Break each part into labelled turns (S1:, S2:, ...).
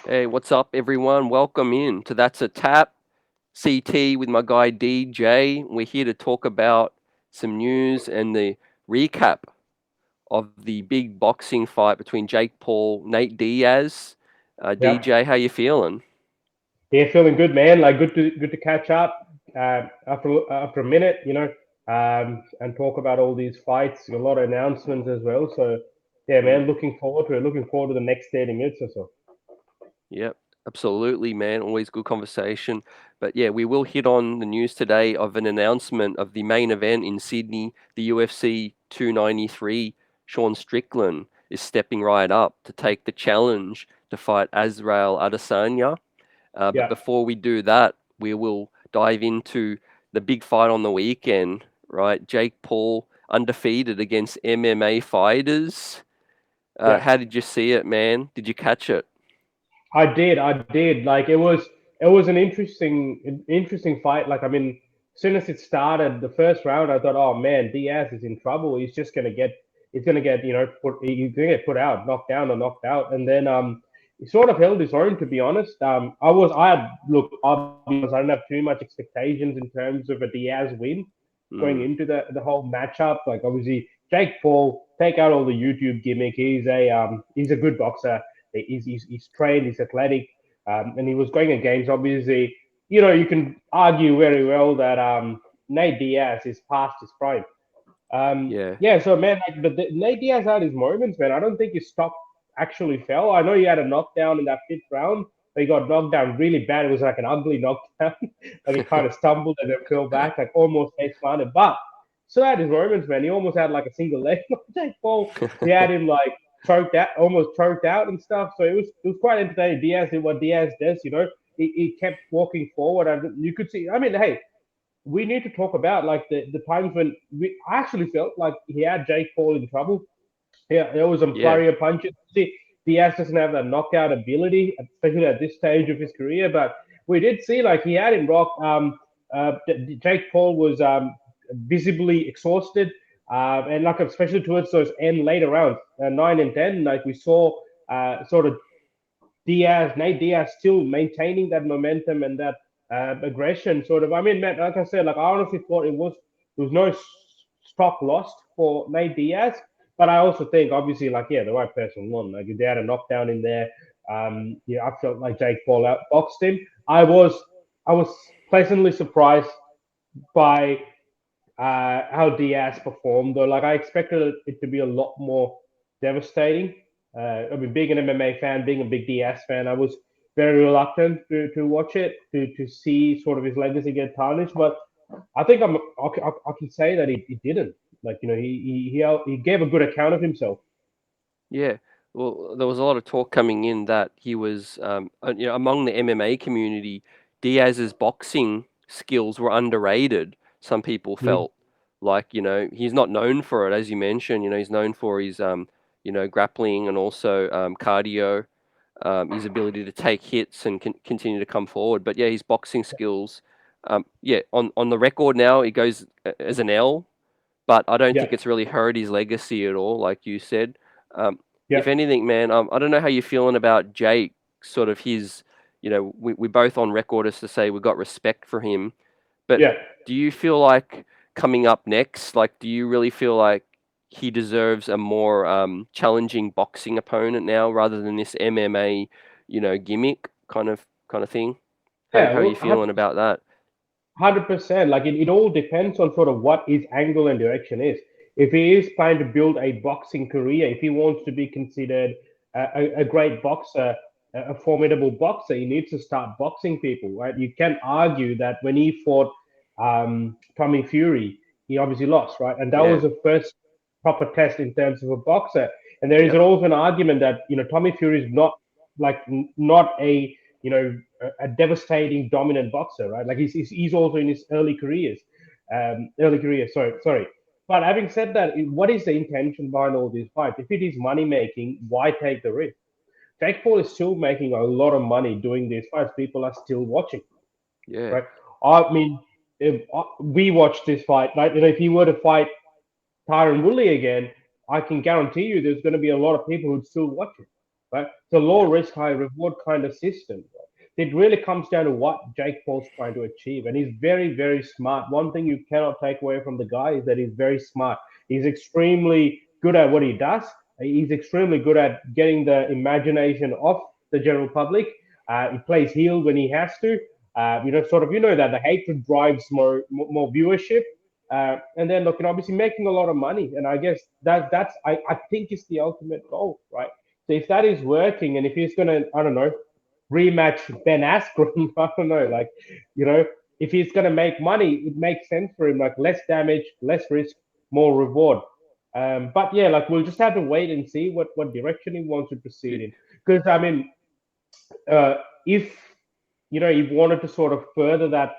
S1: Hey, what's up, everyone? Welcome in to That's a Tap CT with my guy DJ. We're here to talk about some news and the recap of the big boxing fight between Jake Paul, Nate Diaz.
S2: Yep.
S1: DJ, how you feeling?
S2: Yeah, feeling good, man. Like good to catch up after a minute, and talk about all these fights. A lot of announcements as well. So yeah,
S1: Mm,
S2: man, looking forward to it. Looking forward to the next 30 minutes or so.
S1: yep, absolutely, man. Always good conversation. But yeah, we will hit on the news today of an announcement of the main event in Sydney, the UFC 293. Sean Strickland is stepping right up to take the challenge to fight Azrael Adesanya. But
S2: Yeah,
S1: before we do that, we will dive into the big fight on the weekend, right? Jake Paul undefeated against MMA fighters.
S2: yeah.
S1: How did you see it, man? Did you catch it?
S2: I did. Like it was an interesting fight. Like I mean, as soon as it started, the first round, I thought, oh man, Diaz is in trouble. He's gonna get, he's gonna get put out, knocked down or knocked out, and then he sort of held his own. To be honest, I'll be honest, I didn't have too much expectations in terms of a Diaz win going
S1: Mm,
S2: into the whole matchup. Like obviously, Jake Paul, take out all the YouTube gimmick. He's a good boxer. He's trained, he's athletic, and he was going against obviously. You can argue very well that Nate Diaz is past his prime.
S1: yeah,
S2: Yeah, so man, like Nate Diaz had his moments, man. I don't think his stock actually fell. I know he had a knockdown in that fifth round, but he got knocked down really bad. It was like an ugly knockdown. Like he kind of stumbled and then fell back, like almost face planted. But still had his moments, man. He almost had like a single leg lock. Jake Paul, he had him like choked out, almost choked out and stuff. So it was quite entertaining. Diaz did what Diaz does, He kept walking forward, and you could see. I mean, hey, we need to talk about like the times when I actually felt like he had Jake Paul in trouble. Yeah, there was some
S1: yeah,
S2: flurry of punches. See, Diaz doesn't have that knockout ability, especially at this stage of his career. But we did see like he had him rock. Jake Paul was visibly exhausted, and like especially towards those end later rounds, 9 and 10, like we saw sort of Nate Diaz still maintaining that momentum and that aggression, sort of. I mean, man, like I said, like I honestly thought there was no stock lost for Nate Diaz, but I also think, obviously, like yeah, the right person won. Like if they had a knockdown in there, yeah, I felt like Jake Paul outboxed him. I was pleasantly surprised by how Diaz performed, though. Like I expected it to be a lot more devastating. I mean, being an MMA fan, being a big Diaz fan, I was very reluctant to watch it, to see sort of his legacy get tarnished. But I think I can say that he didn't. Like he gave a good account of himself.
S1: yeah. Well, there was a lot of talk coming in that he was, among the MMA community, Diaz's boxing skills were underrated. Some people
S2: Mhm.
S1: felt like, he's not known for it, as you mentioned. He's known for his, grappling and also cardio, his ability to take hits and continue to come forward. But yeah, his boxing skills, yeah, on the record now, it goes as an L, but I don't
S2: Yeah,
S1: think it's really hurt his legacy at all, like you said. Um,
S2: yeah,
S1: if anything, man, I don't know how you're feeling about Jake. Sort of his, we both on record as to say we got respect for him, but
S2: yeah.
S1: do you feel like coming up next, like, do you really feel like he deserves a more challenging boxing opponent now rather than this MMA, gimmick kind of thing? How
S2: Yeah,
S1: how are you
S2: well,
S1: feeling about that?
S2: 100%. Like it all depends on sort of what his angle and direction is. If he is trying to build a boxing career, if he wants to be considered a great boxer, a formidable boxer, he needs to start boxing people, right? You can argue that when he fought Tommy Fury, he obviously lost, right? And that
S1: Yeah.
S2: was the first proper test in terms of a boxer. And there is
S1: Yep.
S2: also an argument that Tommy Fury is not like not a a devastating dominant boxer, right? Like he's also in his early career. Sorry. But having said that, what is the intention behind all these fights? If it is money making, why take the risk? Jake Paul is still making a lot of money doing these fights. People are still watching,
S1: Yeah.
S2: right? I mean, if we watch this fight, right? If he were to fight Tyron Woodley again, I can guarantee you there's going to be a lot of people who'd still watch it. right? It's a low
S1: Yeah.
S2: risk, high reward kind of system. Right? It really comes down to what Jake Paul's trying to achieve, and he's very, very smart. One thing you cannot take away from the guy is that he's very smart. He's extremely good at what he does. He's extremely good at getting the imagination of the general public. He plays heel when he has to. Sort of, that the hatred drives more viewership. And then, look, obviously making a lot of money. And I guess I think is the ultimate goal, right? So if that is working, and if he's gonna, I don't know, rematch Ben Askren, I don't know, like, you know, if he's gonna make money, it makes sense for him, like less damage, less risk, more reward. But yeah, like we'll just have to wait and see what direction he wants to proceed in. Because I mean, if he wanted to sort of further that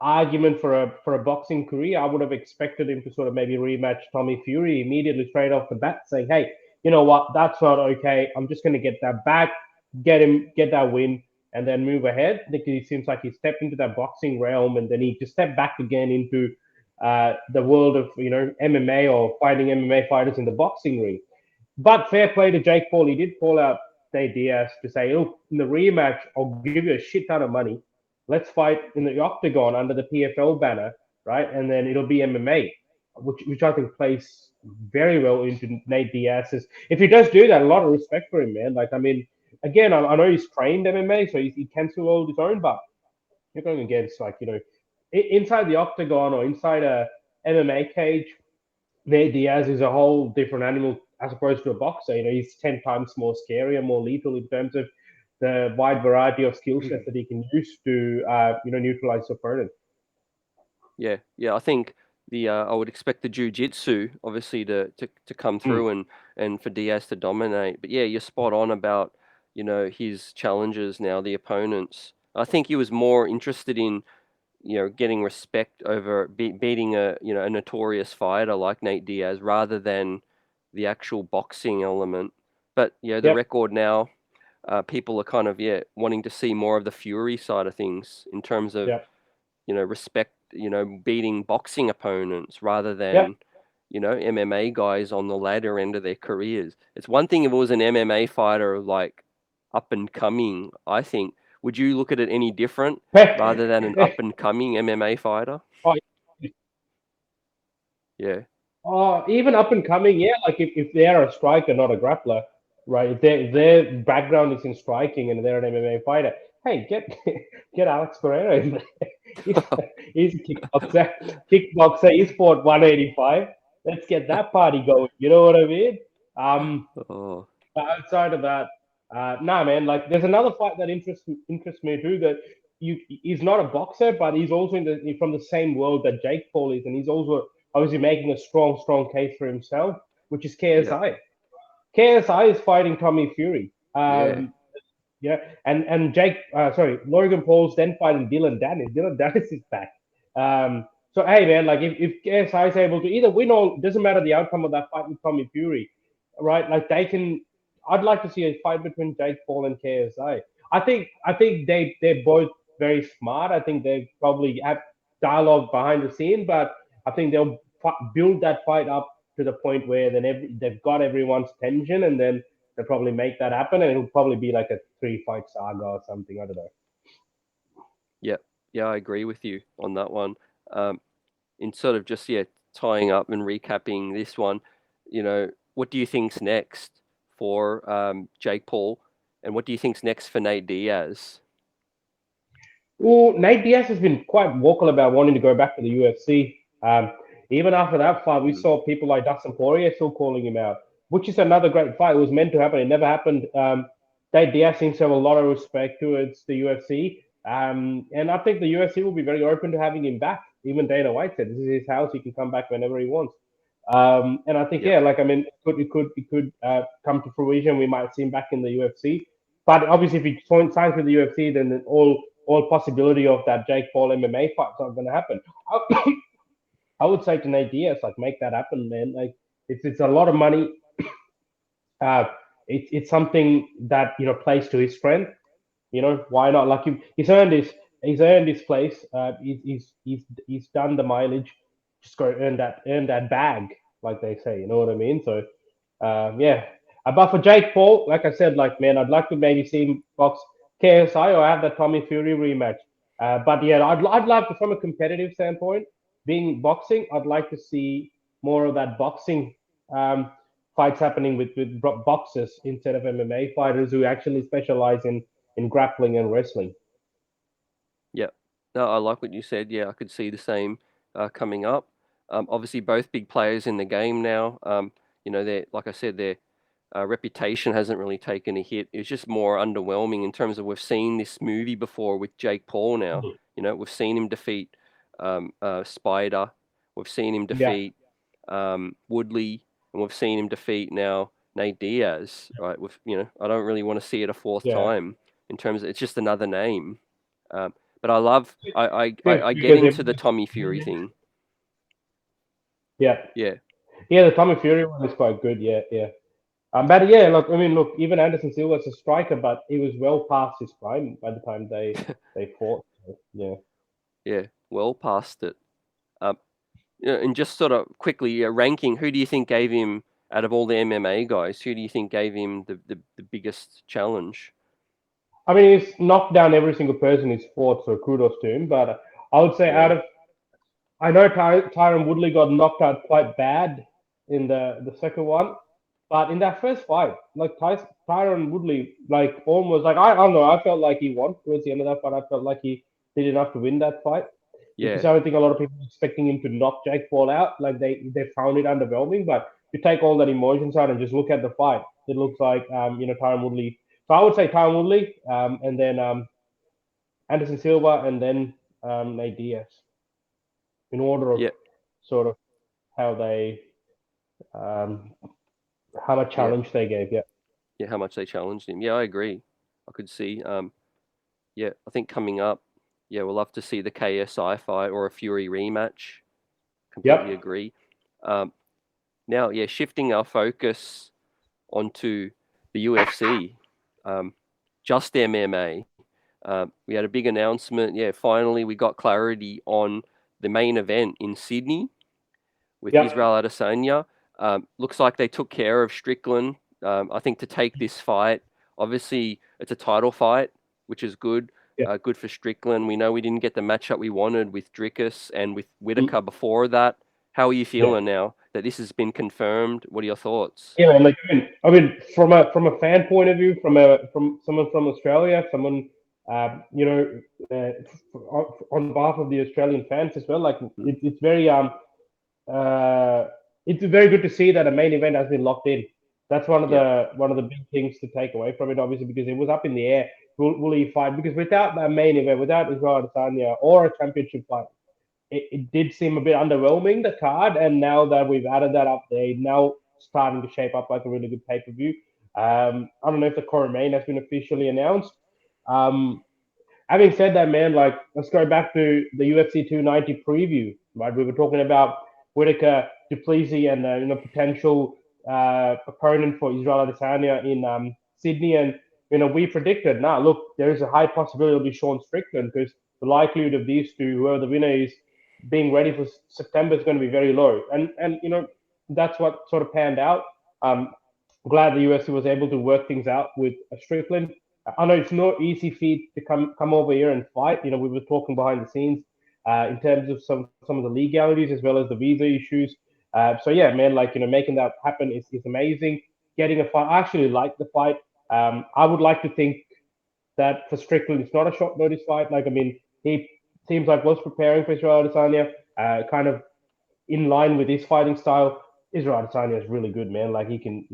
S2: argument for a boxing career, I would have expected him to sort of maybe rematch Tommy Fury immediately straight off the bat, saying, "Hey, you know what? That's not okay. I'm just going to get that back, get that win, and then move ahead." I think it seems like he stepped into that boxing realm, and then he just stepped back again into the world of MMA or fighting MMA fighters in the boxing ring. But fair play to Jake Paul. He did call out Diaz to say, "Look, in the rematch, I'll give you a shit ton of money. Let's fight in the octagon under the PFL banner, right? And then it'll be MMA," which I think plays very well into Nate Diaz's. If he does do that, a lot of respect for him, man. Like, I mean, again, I know he's trained MMA, so he can still hold his own, but you're going against, like, inside the octagon or inside a MMA cage, Nate Diaz is a whole different animal as opposed to a boxer. He's 10 times more scary and more lethal in terms of the wide variety of skill sets that he can use to, neutralize the opponent.
S1: Yeah. I think I would expect the jiu-jitsu obviously to come
S2: Mm.
S1: through and for Diaz to dominate. But yeah, you're spot on about his challenges now, the opponents. I think he was more interested in getting respect over beating a notorious fighter like Nate Diaz rather than the actual boxing element. But the
S2: Yep.
S1: record now, people are kind of wanting to see more of the Fury side of things in terms of
S2: Yep.
S1: respect, beating boxing opponents rather
S2: Yep.
S1: than MMA guys on the latter end of their careers. It's one thing if it was an MMA fighter like up and coming, I think. Would you look at it any different rather than an up and coming MMA fighter?
S2: Oh,
S1: Yeah.
S2: even up and coming, yeah. Like if they are a striker, not a grappler, right? If their background is in striking and they're an MMA fighter, hey, get Alex Pereira in there. He's, he's a kickboxer. Kickboxer. He's fought 185. Let's get that party going. You know what I mean? Um,
S1: Oh,
S2: but outside of that, nah, man. Like, there's another fight that interests me too. That he's not a boxer, but he's also from the same world that Jake Paul is, and he's also obviously making a strong case for himself, which is
S1: yeah.
S2: KSI. KSI is fighting Tommy Fury.
S1: Yeah.
S2: Yeah, and Logan Paul's then fighting Dylan Dennis. Dylan Dennis is back. So hey, man, like if KSI is able to either win or doesn't matter the outcome of that fight with Tommy Fury, right? Like they can. I'd like to see a fight between Jake Paul and KSI. I think they're both very smart. I think they probably have dialogue behind the scene, but I think they'll build that fight up to the point where they've got everyone's attention, and then they'll probably make that happen, and it'll probably be like a 3 fight saga or something. I don't know.
S1: Yeah. Yeah, I agree with you on that one. Um, in sort of just tying up and recapping this one, what do you think's next for Jake Paul, and what do you think's next for Nate Diaz?
S2: Well, Nate Diaz has been quite vocal about wanting to go back to the UFC. Even after that fight, we
S1: Mm.
S2: saw people like Dustin Poirier still calling him out, which is another great fight. It was meant to happen. It never happened. Nate Diaz seems to have a lot of respect towards the UFC. And I think the UFC will be very open to having him back. Even Dana White said this is his house. He can come back whenever he wants. And I think,
S1: Yep.
S2: yeah, like, I mean, it could come to fruition. We might see him back in the UFC. But obviously, if he signs with the UFC, then all possibility of that Jake Paul MMA fight's not going to happen. I would say to Nate Diaz, like, make that happen, man. Like, it's a lot of money. Uh, it's something that plays to his strength. Why not? Like, he's earned his place. He's done the mileage. Just go earn that bag, like they say. You know what I mean? So, yeah. But for Jake Paul, like I said, like man, I'd like to maybe see him box KSI or have that Tommy Fury rematch. But yeah, I'd love to, from a competitive standpoint, being boxing, I'd like to see more of that boxing um, fights happening with boxers instead of MMA fighters who actually specialize in grappling and wrestling.
S1: Yeah. No, I like what you said. Yeah, I could see the same coming up. Obviously, both big players in the game now. They're like I said, their reputation hasn't really taken a hit. It's just more underwhelming in terms of we've seen this movie before with Jake Paul now. We've seen him defeat Spider. We've seen him
S2: Yeah,
S1: defeat Woodley, and we've seen him defeat now Nate Diaz. Right? I don't really want to see it a fourth
S2: yeah.
S1: time in terms of it's just another name. But I love
S2: Good
S1: I get
S2: because
S1: into the Tommy Fury thing.
S2: yeah,
S1: Yeah,
S2: yeah, the Tommy Fury one is quite good. Yeah, yeah. But yeah, look, I mean, look, even Anderson Silva was a striker, but he was well past his prime by the time they fought. So, yeah.
S1: yeah, well past it. Um, and just sort of quickly ranking, who do you think gave him out of all the MMA guys? Who do you think gave him the biggest challenge?
S2: I mean, he's knocked down every single person he's fought, so kudos to him. But I would say
S1: Yeah,
S2: out of, I know Tyron Woodley got knocked out quite bad in the second one, but in that first fight, like Tyron Woodley, like almost like I don't know, I felt like he won towards the end of that fight. I felt like he did enough to win that fight because
S1: yeah,
S2: I don't think a lot of people were expecting him to knock Jake Paul out. Like they found it underwhelming, but you take all that emotions out and just look at the fight, it looks like Tyron Woodley. So I would say Tyron Woodley, and then Anderson Silva, and then Nate Diaz in order of
S1: yeah,
S2: sort of how they um, how much
S1: yeah,
S2: challenge they gave. Yeah.
S1: yeah. How much they challenged him? Yeah, I agree. I could see. Yeah, I think coming up, yeah, we'll love to see the KSI fight or a Fury rematch. Completely
S2: Yep.
S1: agree. Um, Now, yeah, shifting our focus onto the UFC, just MMA. We had a big announcement. Yeah, finally we got clarity on the main event in Sydney with
S2: Yep.
S1: Israel Adesanya. Looks like they took care of Strickland. I think to take this fight, obviously it's a title fight, which is good.
S2: Yeah.
S1: Good for Strickland. We know we didn't get the matchup we wanted with Dricus and with
S2: Mm,
S1: Whitaker before that. How are you
S2: yeah.
S1: feeling now that this has been confirmed? What are your thoughts?
S2: Yeah, man. Like, I mean, from a fan point of view, from someone from Australia, someone, on behalf of the Australian fans as well. Like,
S1: Mm.
S2: uh, it's very good to see that a main event has been locked in. That's
S1: Yep.
S2: one of the big things to take away from it, obviously, because it was up in the air. Will he fight? Because without that main event, without Israel Adesanya or a championship fight, it did seem a bit underwhelming, the card. And now that we've added that up, they now starting to shape up like a really good pay per view. I don't know if the core main has been officially announced. Um, Having said that, man, like let's go back to the UFC 290 preview. Right, we were talking about Whitaker, Duplessis, and potential opponent for Israel Adesanya in Sydney, and we predicted, nah, look, there is a high possibility it'll be Sean Strickland because the likelihood of these two, whoever the winner is, being ready for September is going to be very low, and that's what sort of panned out. Um, Glad the UFC was able to work things out with Strickland. I know it's no easy feat to come over here and fight. We were talking behind the scenes in terms of some of the legalities as well as the visa issues. So yeah, man, like making that happen is amazing. Getting a fight, I actually like the fight. I would like to think that for Strickland, it's not a short notice fight. Like I mean, he seems like was preparing for Israel Adesanya, kind of in line with his fighting style. Israel Adesanya is really good, man. Like he can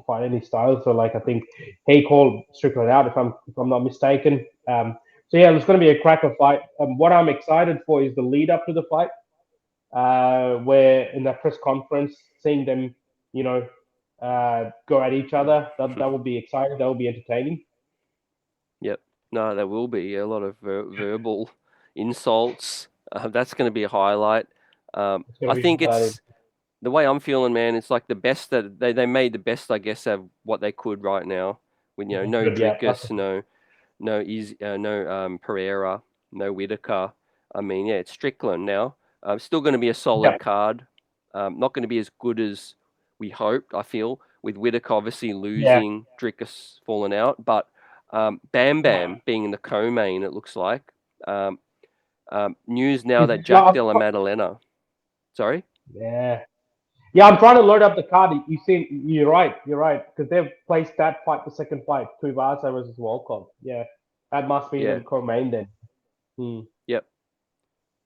S2: fight any style. So like I think he called Strickland out if I'm not mistaken. So yeah, it's going to be a cracker fight. What I'm excited for is the lead up to the fight, where in that press conference, seeing them, you know, go at each other. That would be exciting. That would be entertaining.
S1: Yep. No, there will be a lot of verbal insults. That's going to be a highlight.
S2: It's going
S1: I
S2: to be
S1: think
S2: exciting.
S1: it's the way I'm feeling, man. It's like the best that they made the best, I guess, of what they could right now. With no
S2: Good, yeah.
S1: Dricus, no Pereira, no Whitaker. I mean, yeah, it's Strickland now. Still going to be a solid
S2: Yeah.
S1: card. Not going to be as good as we hoped. I feel with Whittaker obviously
S2: Yeah.
S1: losing, Dricus falling out, but Bam Bam being in the co-main, it looks like. Um, news now that
S2: Yeah,
S1: Jack Della Maddalena. Sorry?
S2: yeah. Yeah, I'm trying to load up the card. You see, you're right. You're right because they've placed that fight, the second fight, Tuivasa versus Volkov. Yeah, that must be
S1: Yeah.
S2: the co-main then. Hmm.
S1: Yep.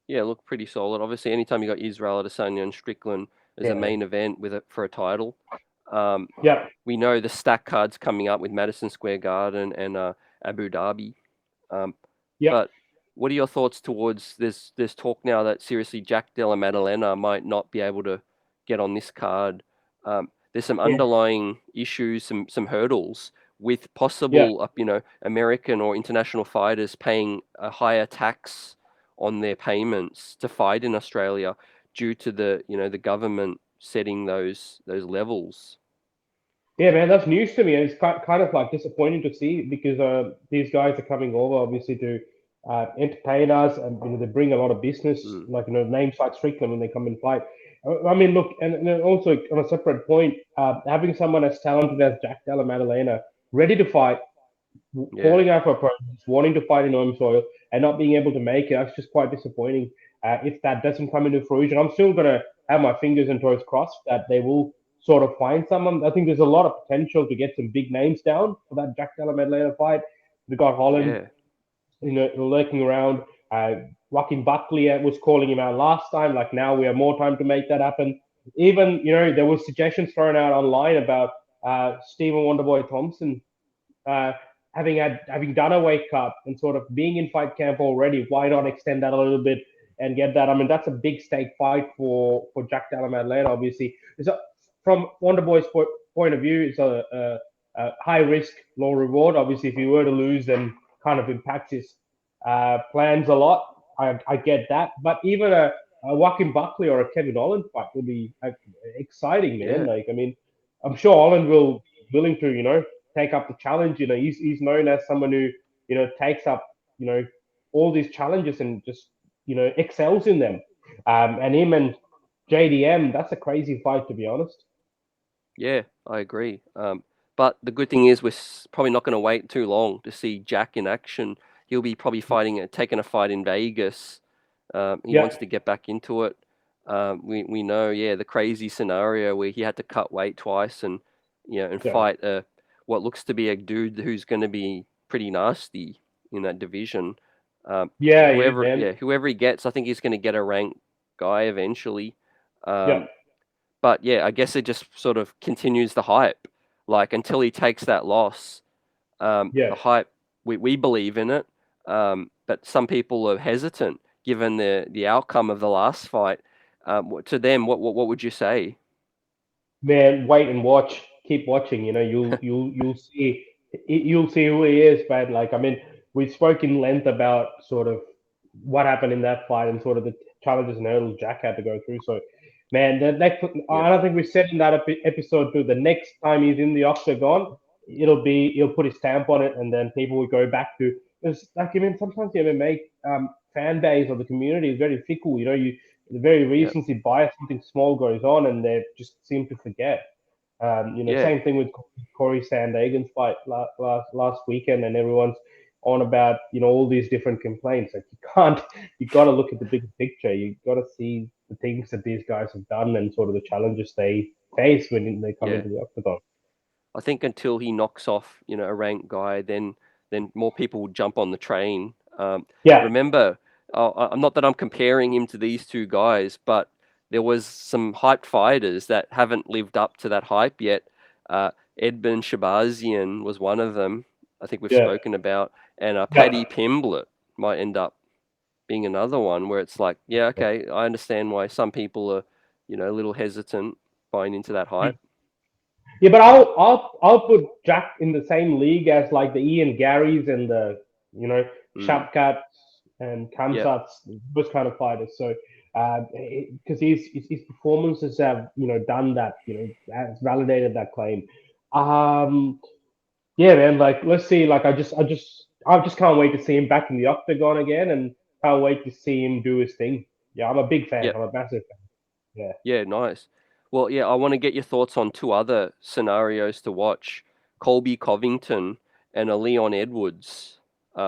S1: Yeah, look pretty solid. Obviously, anytime you got Israel Adesanya and Strickland as a
S2: Yeah.
S1: main event with it for a title, um,
S2: Yeah.
S1: we know the stack cards coming up with Madison Square Garden and Abu Dhabi. Um,
S2: Yep.
S1: but what are your thoughts towards this talk now that seriously Jack Della Maddalena might not be able to get on this card? There's some
S2: Yeah.
S1: underlying issues, some hurdles with
S2: Yeah.
S1: possible American or international fighters paying a higher tax on their payments to fight in Australia due to the government setting those levels.
S2: Yeah, man, that's news to me. And it's kind of like disappointing to see because these guys are coming over obviously to entertain us, and they bring a lot of business,
S1: Mm,
S2: like names like Strickland when they come and fight. I mean, look, and then also on a separate point, having someone as talented as Jack Della Maddalena ready to fight,
S1: yeah,
S2: calling out for opponents, wanting to fight in home soil, and not being able to make it, that's just quite disappointing. If that doesn't come into fruition, I'm still going to have my fingers and toes crossed that they will sort of find someone. I think there's a lot of potential to get some big names down for that Jack Della Maddalena fight. We got Holland,
S1: yeah,
S2: lurking around. Joaquin Buckley was calling him out last time. Like now, we have more time to make that happen. Even there was suggestions thrown out online about Stephen Wonderboy Thompson uh, having done a weight cut and sort of being in fight camp already. Why not extend that a little bit and get that? I mean, that's a big stake fight for Jack Della Maddalena. Obviously, from Wonderboy's point of view, it's a high risk, low reward. Obviously, if he were to lose, then kind of impacts his plans a lot. I get that, but even a Joaquin Buckley or a Kevin Holland fight will be exciting, man.
S1: yeah,
S2: Like, I mean, I'm sure Holland will be willing to, take up the challenge. He's known as someone who, takes up, all these challenges and just, excels in them. And him and JDM, that's a crazy fight, to be honest.
S1: yeah. I agree. But the good thing is probably not going to wait too long to see Jack in action. He'll be probably taking a fight in Vegas. He
S2: Yeah,
S1: wants to get back into it. We know, yeah, the crazy scenario where he had to cut weight twice and
S2: yeah,
S1: fight what looks to be a dude who's going to be pretty nasty in that division. Um,
S2: yeah, he is,
S1: whoever,
S2: man.
S1: yeah, whoever he gets, I think he's going to get a ranked guy eventually.
S2: Yeah,
S1: Um, but yeah, I guess it just sort of continues the hype. Like until he takes that loss,
S2: yeah.
S1: the hype we believe in it. But some people are hesitant given the outcome of the last fight. To them, what would you say?
S2: Man, wait and watch. Keep watching. You'll see who he is. But like, I mean, we spoke in length about sort of what happened in that fight and sort of the challenges and hurdles Jack had to go through. So, man,
S1: Yeah,
S2: I don't think we said in that episode too. The next time he's in the octagon, he'll put his stamp on it, and then people will go back to. Because, like, I mean, sometimes the MMA fan base or the community is very fickle. The very
S1: yeah,
S2: recency bias, something small goes on, and they just seem to forget.
S1: yeah,
S2: Same thing with Corey Sandagen's fight last weekend, and everyone's on about all these different complaints. Like you got to look at the bigger picture. You got to see the things that these guys have done and sort of the challenges they face when they come
S1: yeah.
S2: into the octagon.
S1: I think until he knocks off a ranked guy, then more people will jump on the train.
S2: Yeah,
S1: Remember, I'm not that I'm comparing him to these two guys, but there was some hyped fighters that haven't lived up to that hype yet. Edmund Shabazian was one of them. I think we've
S2: yeah,
S1: spoken about, and
S2: yeah.
S1: Paddy Pimblett might end up being another one where it's like, yeah, okay, I understand why some people are, a little hesitant buying into that hype.
S2: Yeah, but I'll put Jack in the same league as like the Ian Garys and the
S1: Mm,
S2: Shavkats and
S1: yep,
S2: Kamsats, those kind of fighters. So because his performances have done that, has validated that claim. Um, yeah, man. Like let's see. Like I just can't wait to see him back in the octagon again, and can't wait to see him do his thing. Yeah, I'm a big fan.
S1: yep.
S2: I'm a massive fan. Yeah.
S1: Yeah, nice. Well, yeah, I want to get your thoughts on two other scenarios to watch: Colby Covington and a Leon Edwards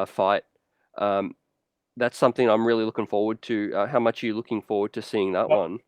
S1: fight. Um, that's something I'm really looking forward to. How much are you looking forward to seeing that one?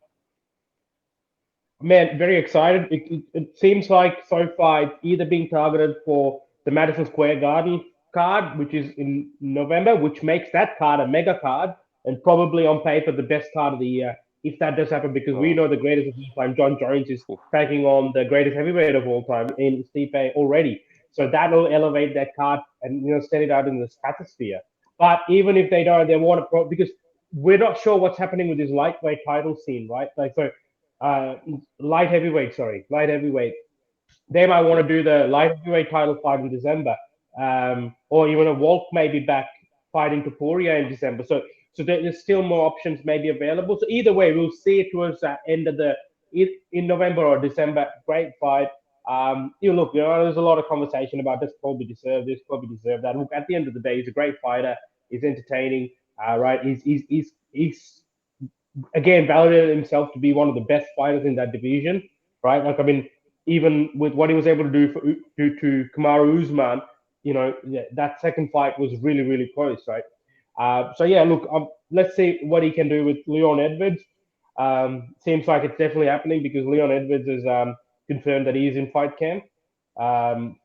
S2: Man, very excited. It seems like so far it's either being targeted for the Madison Square Garden card, which is in November, which makes that card a mega card and probably on paper the best card of the year if that does happen, because we
S1: Oh,
S2: know the greatest of all time, John Jones, is
S1: oof.
S2: taking on the greatest heavyweight of all time in Stipe already. So that will elevate that card and set it out in the stratosphere. But even if they don't, they want to because we're not sure what's happening with this lightweight title scene, right? Like so uh, light heavyweight. They might want
S1: Yep.
S2: to do the light heavyweight title fight in December, or even a Wolf may be back fighting Topuria in December. So there's still more options maybe available. So either way, we'll see it towards the end of the in November or December. Great fight. Look, there's a lot of conversation about this probably deserve this, probably deserve that. Look, at the end of the day, he's a great fighter. He's entertaining. Right? He's again validated himself to be one of the best fighters in that division, right? Like I mean, even with what he was able to do to Kamaru Usman, that second fight was really really close, right? So yeah, look, let's see what he can do with Leon Edwards. Seems like it's definitely happening because Leon Edwards has confirmed that he is in fight camp. Um,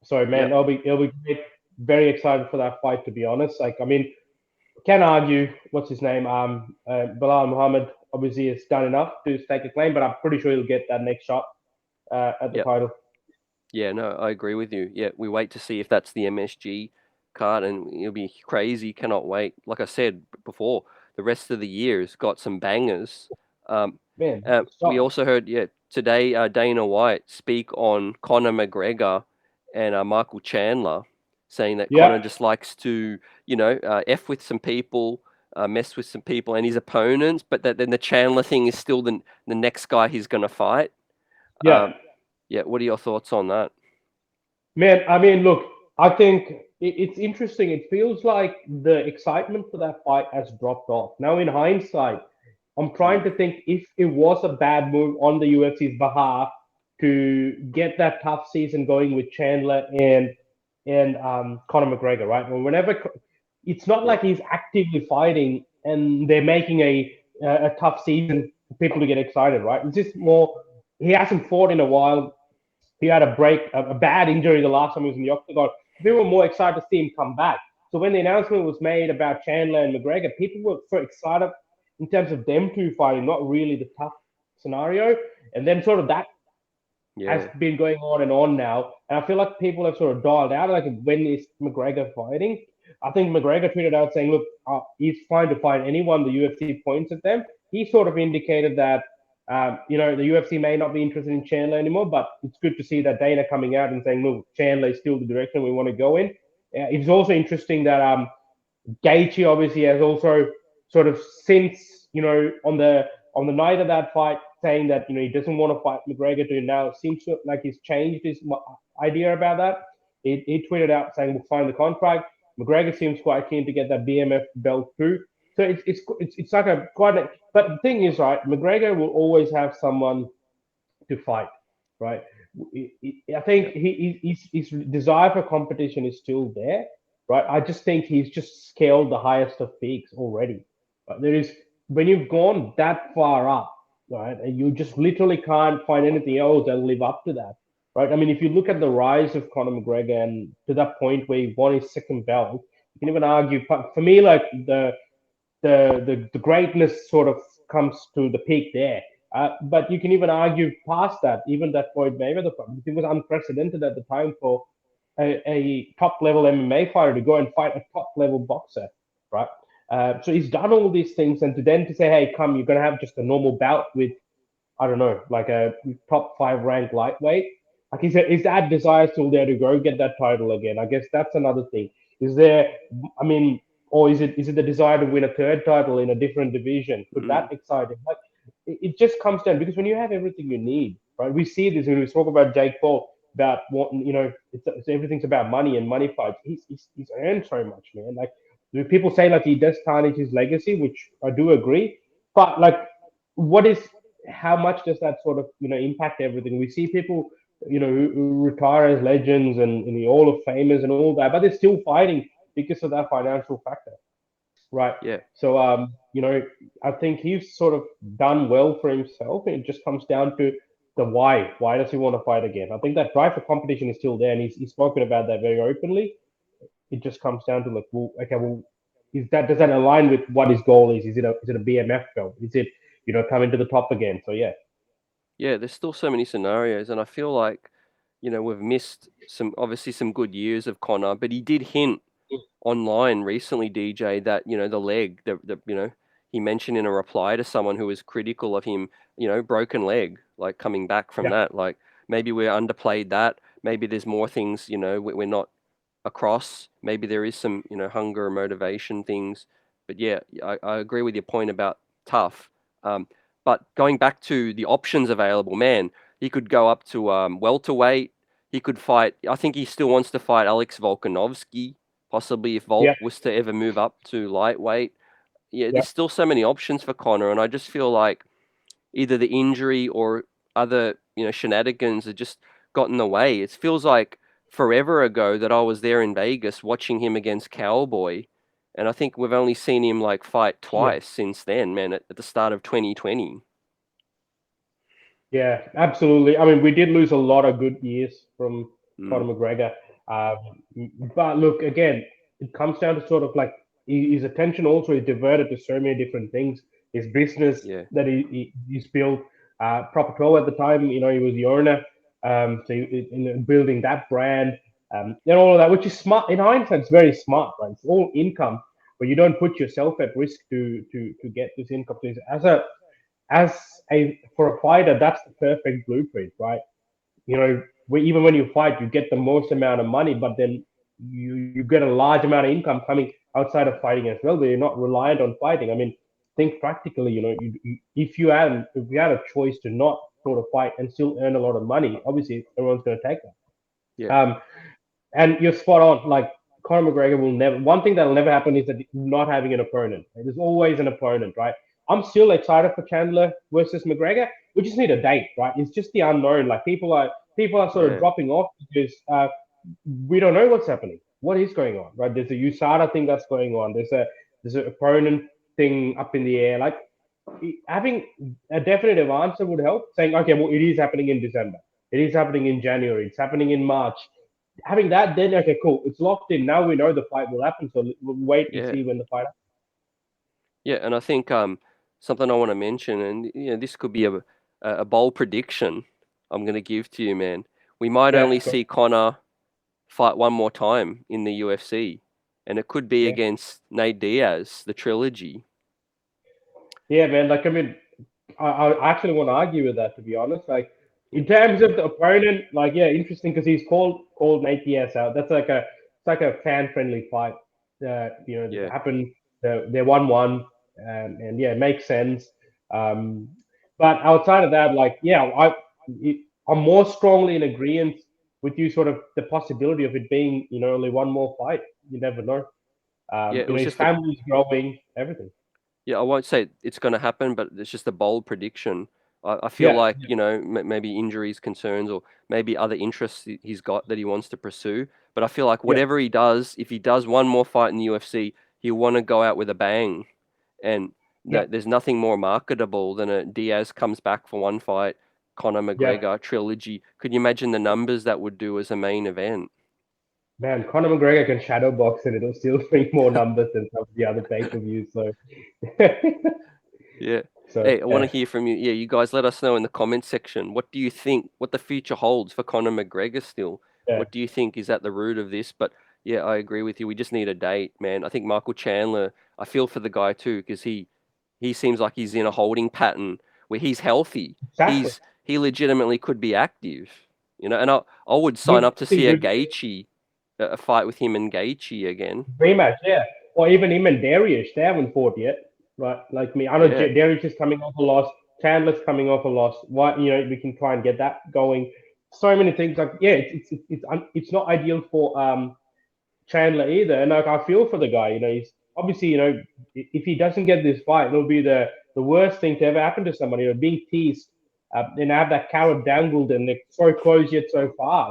S2: so man,
S1: Yep.
S2: it'll be great. Very excited for that fight, to be honest. Like I mean, can argue what's his name. Bilal Muhammad obviously has done enough to stake a claim, but I'm pretty sure he'll get that next shot at the
S1: Yep.
S2: title.
S1: Yeah, no, I agree with you. Yeah, we wait to see if that's the MSG card, and it'll be crazy. Cannot wait. Like I said before, the rest of the year has got some bangers. Um,
S2: Man,
S1: we
S2: stop.
S1: also heard, yeah, today Dana White speak on Conor McGregor and Michael Chandler, saying that
S2: Yeah,
S1: Conor just likes to, f with some people, mess with some people and his opponents, but that then the Chandler thing is still the next guy he's going to fight.
S2: yeah.
S1: Um, yeah, what are your thoughts on that?
S2: Man, I mean, look, I think it's interesting. It feels like the excitement for that fight has dropped off. Now, in hindsight, I'm trying
S1: Mm.
S2: to think if it was a bad move on the UFC's behalf to get that tough season going with Chandler and Conor McGregor, right? Well, whenever it's not
S1: Yep.
S2: like he's actively fighting and they're making a tough season for people to get excited, right? It's just more he hasn't fought in a while. He had a break, a bad injury the last time he was in the octagon. People were more excited to see him come back. So when the announcement was made about Chandler and McGregor, people were so excited in terms of them two fighting, not really the tough scenario. And then sort of that has
S1: Yeah.
S2: been going on and on now. And I feel like people have sort of dialed out. Like, when is McGregor fighting? I think McGregor tweeted out saying, look, he's fine to fight anyone the UFC points at them. He sort of indicated that, the UFC may not be interested in Chandler anymore, but it's good to see that Dana coming out and saying, look, Chandler is still the direction we want to go in. It's also interesting that Gaethje obviously has also sort of since on the night of that fight saying that he doesn't want to fight McGregor to now seems like he's changed his idea about that. He tweeted out saying we'll sign the contract. McGregor seems quite keen to get that BMF belt too. So it's like a quite. But the thing is, right? McGregor will always have someone to fight, right? I think
S1: Yep.
S2: his desire for competition is still there, right? I just think he's just scaled the highest of peaks already. Right? There is when you've gone that far up, right, and you just literally can't find anything else that will live up to that, right? I mean, if you look at the rise of Conor McGregor and to that point where he won his second belt, you can even argue for me like the greatness sort of comes to the peak there. But you can even argue past that, even that Floyd Mayweather fight. It was unprecedented at the time for a top level MMA fighter to go and fight a top level boxer, right? So he's done all these things, and to say, hey, come, you're gonna have just a normal bout with I don't know, like a top five ranked lightweight. Like is that desire still there to go get that title again? I guess that's another thing. Is there? I mean, or is it the desire to win a third title in a different division? Could that
S1: Mm.
S2: excite him? Like it just comes down because when you have everything you need, right? We see this when we talk about Jake Paul about what it's everything's about money and money fights. He's earned so much, man. Like people say, like he does tarnish his legacy, which I do agree. But like, what is how much does that sort of impact everything? We see people who retire as legends and in the Hall of Famers and all that, but they're still fighting because of that financial factor, right?
S1: Yeah.
S2: So I think he's sort of done well for himself. It just comes down to the why. Why does he want to fight again? I think that drive for competition is still there, and he's spoken about that very openly. It just comes down to like, well, okay, well, does that align with what his goal is? Is it a BMF goal? Is it coming to the top again? So yeah,
S1: Yeah, there's still so many scenarios, and I feel like, we've missed obviously some good years of Connor, but he did hint online recently, DJ, that, the leg, he mentioned in a reply to someone who was critical of him, broken leg, like coming back from
S2: yeah,
S1: that. Like maybe we're underplayed that. Maybe there's more things, we're not across. Maybe there is some, hunger or motivation things. But yeah, I agree with your point about tough. Um, but going back to the options available, man, he could go up to welterweight. He could fight. I think he still wants to fight Alex Volkanovski, possibly if
S2: yeah,
S1: Volk was to ever move up to lightweight. Yeah,
S2: yeah,
S1: there's still so many options for Connor, and I just feel like either the injury or other, shenanigans have just got in the way. It feels like forever ago that I was there in Vegas watching him against Cowboy, and I think we've only seen him like fight
S2: yeah.
S1: twice since then, man, at the start of 2020.
S2: Yeah, absolutely. I mean, we did lose a lot of good years from
S1: Mm,
S2: Conor McGregor. But look, again, it comes down to sort of like his attention also is diverted to so many different things. His business
S1: yeah,
S2: that he's built, Proper 12 at the time, he was the owner. So in building that brand, and all of that, which is smart. In hindsight, it's very smart, right? It's all income, but you don't put yourself at risk to get this income. So as a for a fighter, that's the perfect blueprint, right? Even when you fight, you get the most amount of money, but then you get a large amount of income coming outside of fighting as well. Where you're not reliant on fighting. I mean, think practically. If you had a choice to not sort of fight and still earn a lot of money, obviously everyone's going to take
S1: yeah,
S2: that. And you're spot on. Like Conor McGregor will never. One thing that'll never happen is that not having an opponent. Right? There's always an opponent, right? I'm still excited for Chandler versus McGregor. We just need a date, right? It's just the unknown. Like people are sort of
S1: yeah,
S2: dropping off because we don't know what's happening. What is going on, right? There's a USADA thing that's going on. There's an opponent thing up in the air. Like having a definitive answer would help. Saying, okay, well, it is happening in December. It is happening in January. It's happening in March. Having that, then okay, cool. It's locked in. Now we know the fight will happen. So we'll wait and
S1: yeah,
S2: see when the fight happens.
S1: yeah. And I think something I want to mention, and this could be a bold prediction I'm going to give to you, man. We might
S2: Yeah,
S1: only see Connor fight one more time in the UFC, and it could be
S2: yeah,
S1: against Nate Diaz, the trilogy.
S2: yeah, man. Like I mean, I actually want to argue with that, to be honest. Like
S1: Yeah,
S2: in terms of the opponent, like yeah, interesting because he's called Nate Diaz out. That's like a fan friendly fight. That
S1: yeah,
S2: happened. They're 1-1, and yeah, it makes sense. Um, but outside of that, like yeah, I'm more strongly in agreement with you. Sort of the possibility of it being only one more fight. You never know.
S1: yeah. It was
S2: His
S1: just a
S2: family's growing, everything.
S1: Yeah. I won't say it's going to happen, but it's just a bold prediction. I feel
S2: Yeah,
S1: like maybe injuries, concerns, or maybe other interests he's got that he wants to pursue. But I feel like
S2: yeah,
S1: whatever he does, if he does one more fight in the UFC, he'll want to go out with a bang. And
S2: yeah.
S1: there's nothing more marketable than a Diaz comes back for one fight, Conor
S2: Yeah,
S1: McGregor trilogy. Could you imagine the numbers that would do as a main event?
S2: man, Conor McGregor can shadow box and it'll still bring more numbers than some of the other pay-per-views. So,
S1: Yeah.
S2: so
S1: Hey, I want to
S2: yeah,
S1: hear from you. Yeah, you guys let us know in the comment section. What do you think, what the future holds for Conor McGregor still?
S2: yeah,
S1: What do you think is at the root of this? But yeah, I agree with you. We just need a date, man. I think Michael Chandler, I feel for the guy too, because he seems like he's in a holding pattern where he's healthy.
S2: exactly.
S1: He legitimately could be active, and I would sign
S2: Would
S1: up to
S2: be
S1: see a
S2: good
S1: Gaethje, a fight with him and Gaethje again.
S2: rematch, yeah. Or even him and Darius, they haven't fought yet, right? Like me, I know
S1: Yeah,
S2: Darius is coming off a loss, Chandler's coming off a loss. Why, we can try and get that going. So many things like yeah, it's not ideal for Chandler either. And like I feel for the guy, he's obviously, if he doesn't get this fight, it'll be the worst thing to ever happen to somebody, being teased, and have that carrot dangled and they're so close yet so far,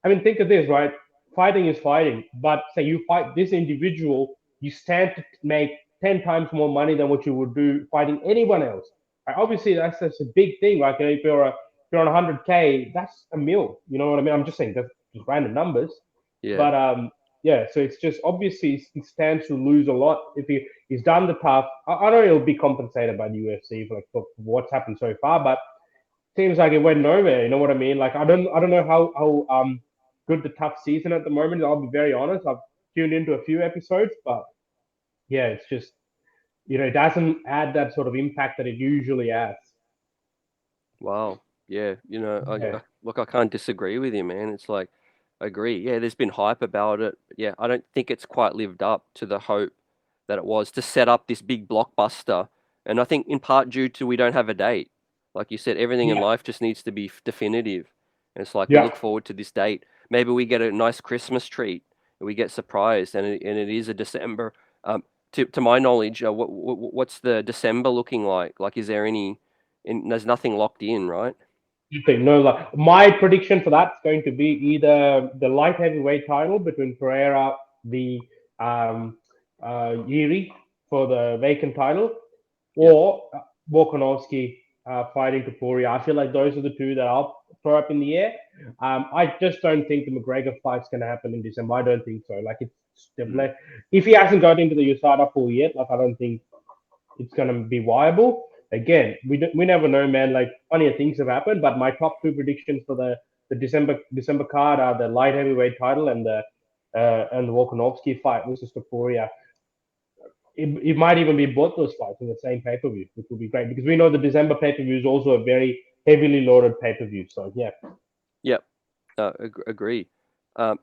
S2: I mean, think of this, right? Fighting is fighting, but say you fight this individual, you stand to make 10 times more money than what you would do fighting anyone else. Right? Obviously, that's a big thing. Like, if you're on 100K, that's a mil. You know what I mean? I'm just saying that's just random numbers.
S1: Yeah.
S2: But yeah, so it's just obviously he stands to lose a lot if he's done the tough. I know he'll be compensated by the UFC for what's happened so far, but seems like it went nowhere. You know what I mean? Like, I don't know how good the tough season at the moment. I'll be very honest. I've tuned into a few episodes, but yeah, it's just it doesn't add that sort of impact that it usually adds.
S1: Wow. Yeah.
S2: Yeah.
S1: Look, I can't disagree with you, man. It's like, I agree. Yeah, there's been hype about it. But yeah, I don't think it's quite lived up to the hope that it was to set up this big blockbuster. And I think in part due to we don't have a date. Like you said, everything in
S2: Yeah.
S1: life just needs to be definitive. And it's like we
S2: Yeah.
S1: look forward to this date. Maybe we get a nice Christmas treat and we get surprised, and it is a December. To my knowledge, what's the December looking like? Like, is there any? There's nothing locked in, right?
S2: Thing. No, like, my prediction for that's going to be either the light heavyweight title between Pereira the um Yuri for the vacant title,
S1: Yep.
S2: or Volkanovski fighting Topuria. I feel like those are the two that I'll throw up in the air. I just don't think the McGregor fight's going to happen in December. I don't think so. Like,
S1: Mm.
S2: if he hasn't got into the USADA pool yet, like, I don't think it's going to be viable. Again, we never know, man. Like, funnier things have happened, but my top two predictions for the December card are the light heavyweight title and the Volkanovski fight versus Topuria. It might even be both those fights in the same pay per view, which would be great because we know the December pay per view is also a very heavily loaded pay per view. So yeah,
S1: Yep. Agree. Um,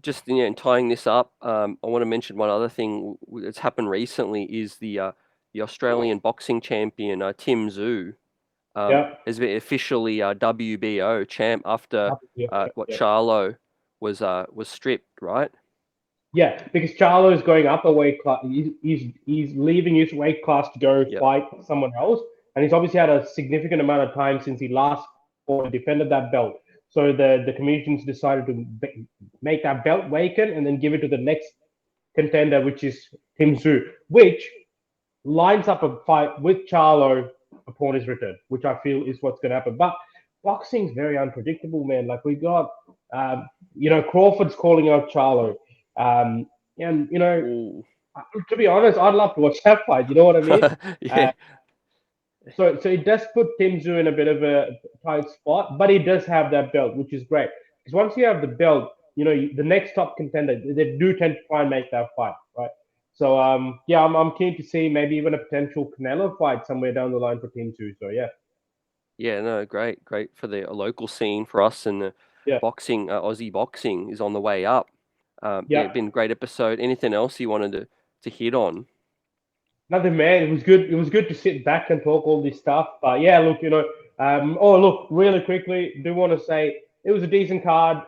S1: just in tying this up, I want to mention one other thing that's happened recently is the Australian boxing champion Tim Tszyu
S2: yeah,
S1: has been officially WBO champ after
S2: yeah,
S1: what
S2: yeah.
S1: Charlo was stripped, right?
S2: Yeah, because Charlo is going up a weight class. He's leaving his weight class to go
S1: Yep.
S2: fight someone else, and he's obviously had a significant amount of time since he last fought and defended that belt. So the commissions decided to make that belt vacant and then give it to the next contender, which is Tim Tszyu, which lines up a fight with Charlo upon his return, which I feel is what's going to happen. But boxing's very unpredictable, man. Like, we got, Crawford's calling out Charlo. And,
S1: Ooh.
S2: to be honest, I'd love to watch that fight. You know what I mean? Uh,
S1: Yeah.
S2: so it does put Tim Tszyu in a bit of a tight spot, but he does have that belt, which is great. Because once you have the belt, the next top contender, they do tend to try and make that fight, right? So yeah, I'm keen to see maybe even a potential Canelo fight somewhere down the line for Team Two. So yeah,
S1: Yeah, no, great for the local scene for us, and the
S2: yeah,
S1: boxing, Aussie boxing is on the way up. Yeah,
S2: yeah.
S1: been a great episode. Anything else you wanted to hit on?
S2: Nothing, man. It was good. It was good to sit back and talk all this stuff. But yeah, look, oh, look, really quickly, do want to say it was a decent card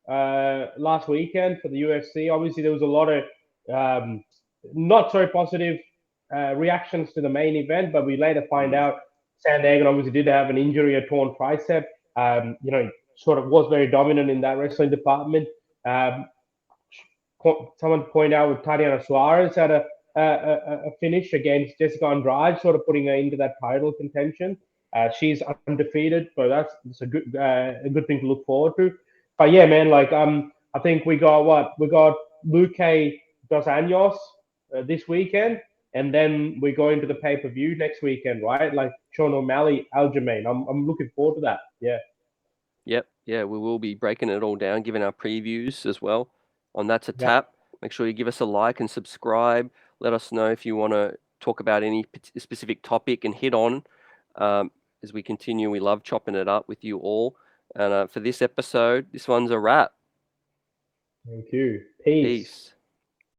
S2: last weekend for the UFC. Obviously, there was a lot of um, not so positive reactions to the main event, but we later find
S1: Mm.
S2: out Sandagon obviously did have an injury, a torn tricep. Sort of was very dominant in that wrestling department. Um, Someone point out with Tatiana Suarez had a finish against Jessica Andrade, sort of putting her into that title contention. She's undefeated, so that's a good thing to look forward to. But yeah, man, like I think we got Luke Dos Anjos this weekend, and then we're going to the pay per view next weekend, right? Like Sean O'Malley, Aljamain. I'm looking forward to that. Yeah,
S1: Yep, yeah, we will be breaking it all down, giving our previews as well on That's a
S2: yeah.
S1: Tap. Make sure you give us a like and subscribe. Let us know if you want to talk about any specific topic and hit on um, as we continue. We love chopping it up with you all. And for this episode, this one's a wrap.
S2: Thank you. Peace.
S1: Peace.